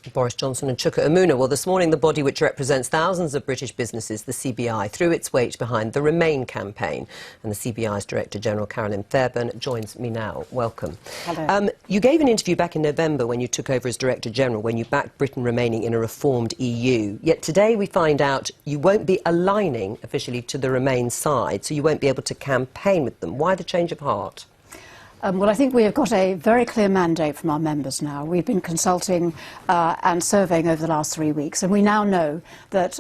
Boris Johnson and Chuka Umunna. Well, this morning, the body which represents thousands of British businesses, the CBI, threw its weight behind the Remain campaign. And the CBI's Director General, Carolyn Fairbairn, joins me now. Welcome. Hello. You gave an interview back in November when you took over as Director General, when you backed Britain remaining in a reformed EU. Yet today we find out you won't be aligning officially to the Remain side, so you won't be able to campaign with them. Why the change of heart? Well, I think we have got a very clear mandate from our members now. We've been consulting and surveying over the last 3 weeks, and we now know that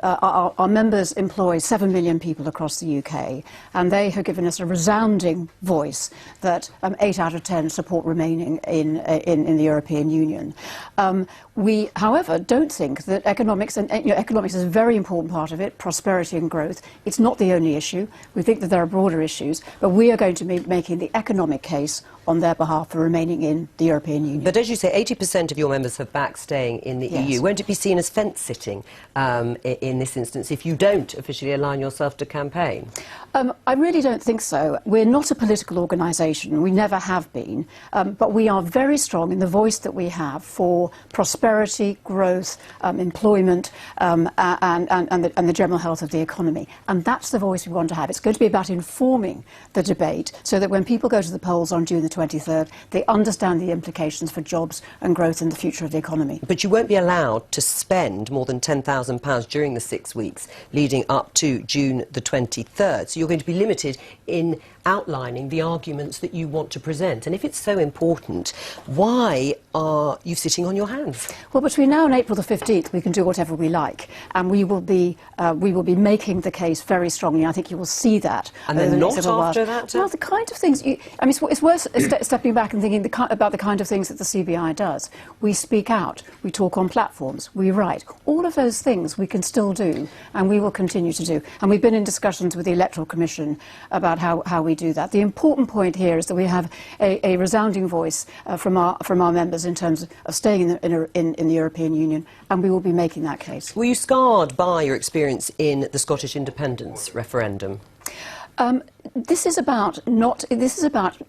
our members employ 7 million people across the UK, and they have given us a resounding voice that 8 out of 10 support remaining in the European Union. We, however, don't think that economics, and economics is a very important part of it, prosperity and growth. It's not the only issue. We think that there are broader issues, but we are going to be making the economic case on their behalf for remaining in the European Union. But as you say, 80% of your members have backed staying in the EU. Won't it be seen as fence-sitting in this instance if you don't officially align yourself to campaign? I really don't think so. We're not a political organisation. We never have been. But we are very strong in the voice that we have for prosperity, growth, employment and the general health of the economy. And that's the voice we want to have. It's going to be about informing the debate so that when people go to the polls on June the 23rd, they understand the implications for jobs and growth in the future of the economy. But you won't be allowed to spend more than £10,000 during the 6 weeks leading up to June the 23rd. So you're going to be limited in outlining the arguments that you want to present. And if it's so important, why are you sitting on your hands? Well, between now and April the 15th, we can do whatever we like, and we will be making the case very strongly. I think you will see that. And then not after that? Well, the kind of things. It's worth stepping back and thinking about the kind of things that the CBI does. We speak out. We talk on platforms. We write. All of those things we can still do, and we will continue to do. And we've been in discussions with the Electoral Commission about how we do that. The important point here is that we have a resounding voice from our members in terms of staying in the European Union, and we will be making that case. Were you scarred by your experience in the Scottish independence referendum? This is about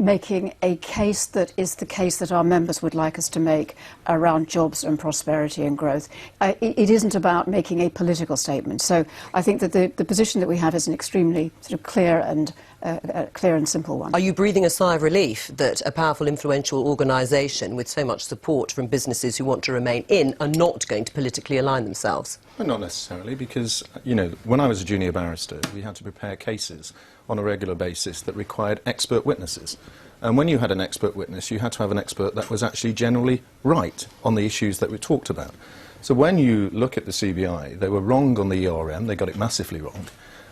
making a case that is the case that our members would like us to make around jobs and prosperity and growth. It isn't about making a political statement. So I think that the position that we have is an extremely sort of clear and simple one. Are you breathing a sigh of relief that a powerful, influential organisation with so much support from businesses who want to remain in are not going to politically align themselves? Well, not necessarily, because, you know, when I was a junior barrister, we had to prepare cases on a regular basis that required expert witnesses. And when you had an expert witness, you had to have an expert that was actually generally right on the issues that we talked about. So when you look at the CBI, they were wrong on the ERM, they got it massively wrong.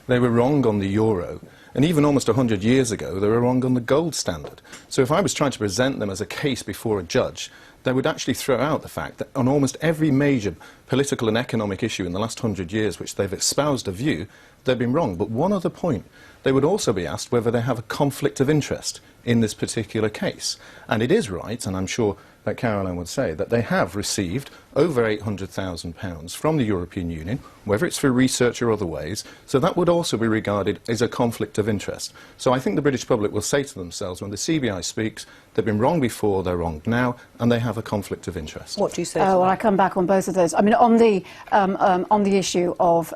They were wrong on the euro, and even almost 100 years ago, they were wrong on the gold standard. So if I was trying to present them as a case before a judge, they would actually throw out the fact that on almost every major political and economic issue in the last 100 years which they've espoused a view, they've been wrong. But one other point, they would also be asked whether they have a conflict of interest in this particular case. And it is right, and I'm sure that Caroline would say, that they have received over £800,000 from the European Union, whether it's for research or other ways, so that would also be regarded as a conflict of interest. So I think the British public will say to themselves, when the CBI speaks, they've been wrong before, they're wrong now, and they have a conflict of interest. What do you say? Well, I come back on both of those. I mean, on the issue of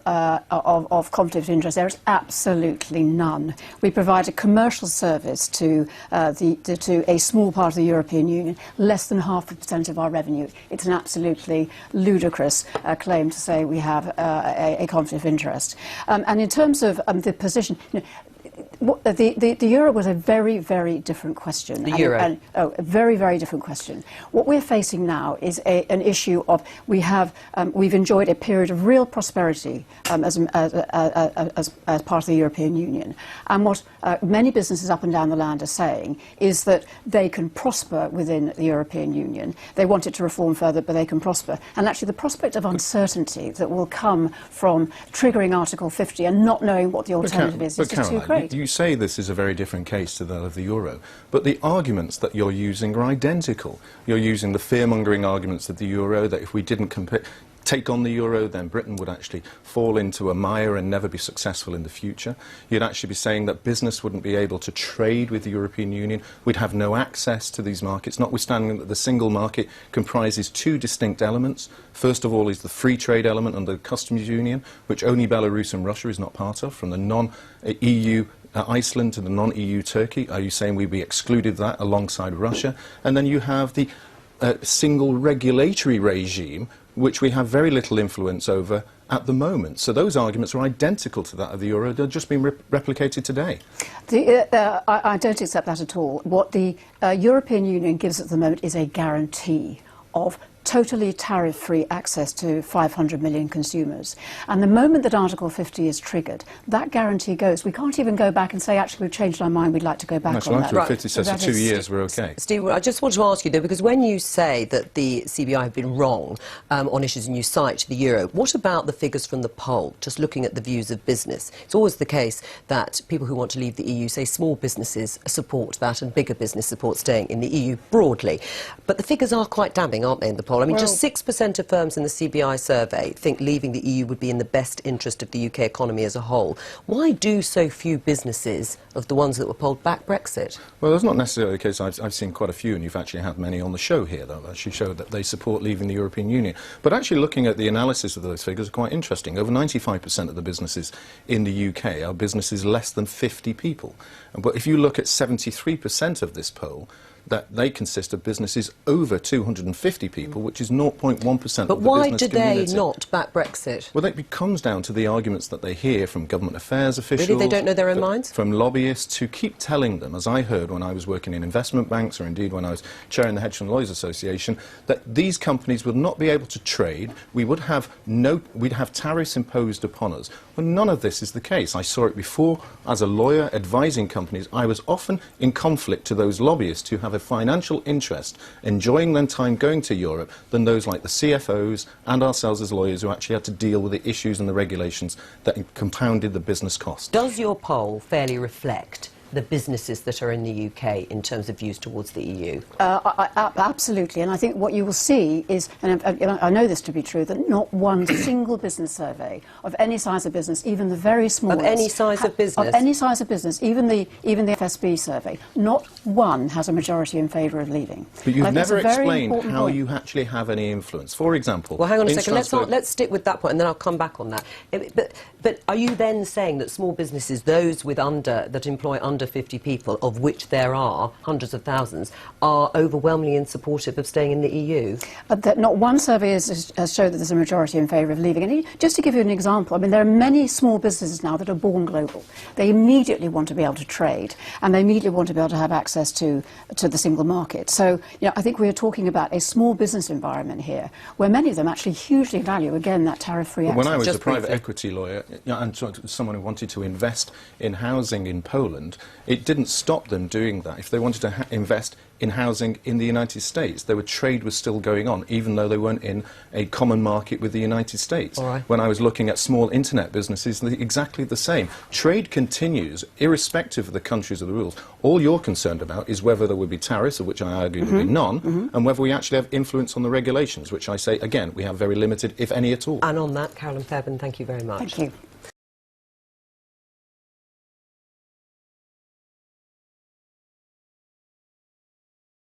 conflict of interest, there is absolutely none. We provide a commercial service to a small part of the European Union, less than 0.5% of our revenue. It's an absolutely ludicrous claim to say we have a conflict of interest. And in terms of the position, you know, the euro was a very, very different question. The euro? A very, very different question. What we're facing now is an issue of we've enjoyed a period of real prosperity as part of the European Union. And what many businesses up and down the land are saying is that they can prosper within the European Union. They want it to reform further, but they can prosper. And actually the prospect of uncertainty that will come from triggering Article 50 and not knowing what the alternative is just too great. You say this is a very different case to that of the euro, but the arguments that you're using are identical. You're using the fear-mongering arguments of the euro, that if we didn't compare... take on the euro, then Britain would actually fall into a mire and never be successful in the future. You'd actually be saying that business wouldn't be able to trade with the European Union. We'd have no access to these markets, notwithstanding that the single market comprises two distinct elements. First of all is the free trade element under the customs union, which only Belarus and Russia is not part of, from the non-EU Iceland to the non-EU Turkey. Are you saying we'd be excluded that alongside Russia? And then you have the single regulatory regime, which we have very little influence over at the moment. So those arguments are identical to that of the euro. They're just being replicated today. I don't accept that at all. What the European Union gives at the moment is a guarantee of totally tariff-free access to 500 million consumers. And the moment that Article 50 is triggered, that guarantee goes. We can't even go back and say, actually, we've changed our mind, we'd like to go back on that. Article 50 says for 2 years we're okay. Steve, I just want to ask you, though, because when you say that the CBI have been wrong on issues and you cite the euro, what about the figures from the poll, just looking at the views of business? It's always the case that people who want to leave the EU say small businesses support that and bigger business support staying in the EU broadly. But the figures are quite damning, aren't they, in the poll? I mean, just 6% of firms in the CBI survey think leaving the EU would be in the best interest of the UK economy as a whole. Why do so few businesses, of the ones that were polled, back Brexit? Well, that's not necessarily the case. I've seen quite a few, and you've actually had many on the show here, that actually show that they support leaving the European Union. But actually looking at the analysis of those figures are quite interesting. Over 95% of the businesses in the UK are businesses less than 50 people. But if you look at 73% of this poll, that they consist of businesses over 250 people, which is 0.1% of the business community. But why do they not back Brexit? Well, it comes down to the arguments that they hear from government affairs officials. Really? They don't know their own minds? From lobbyists who keep telling them, as I heard when I was working in investment banks, or indeed when I was chairing the Hedge Fund Lawyers Association, that these companies would not be able to trade. We'd have tariffs imposed upon us. Well, none of this is the case. I saw it before. As a lawyer advising companies, I was often in conflict to those lobbyists who have a financial interest enjoying their time going to Europe than those like the CFOs and ourselves as lawyers who actually had to deal with the issues and the regulations that compounded the business cost. Does your poll fairly reflect the businesses that are in the UK in terms of views towards the EU? Absolutely, and I think what you will see is, and I know this to be true, that not one single business survey of any size of business, even the very smallest... Of any size of business? Of any size of business, even the FSB survey, not one has a majority in favour of leaving. But you've never explained how you actually have any influence. For example... Well, hang on a second, let's stick with that point and then I'll come back on that. But are you then saying that small businesses, those that employ under 50 people, of which there are hundreds of thousands, are overwhelmingly supportive of staying in the EU? That not one survey has showed that there's a majority in favour of leaving. And just to give you an example, I mean, there are many small businesses now that are born global. They immediately want to be able to trade, and they immediately want to be able to have access to the single market. So, you know, I think we are talking about a small business environment here, where many of them actually hugely value, again, that tariff-free access. When I was a private equity lawyer, and someone who wanted to invest in housing in Poland, it didn't stop them doing that. If they wanted to invest in housing in the United States, trade was still going on, even though they weren't in a common market with the United States. All right. When I was looking at small internet businesses, exactly the same. Trade continues, irrespective of the countries or the rules. All you're concerned about is whether there would be tariffs, of which I argue there would be none, and whether we actually have influence on the regulations, which I say, again, we have very limited, if any at all. And on that, Carolyn Fairbairn, thank you very much. Thank you.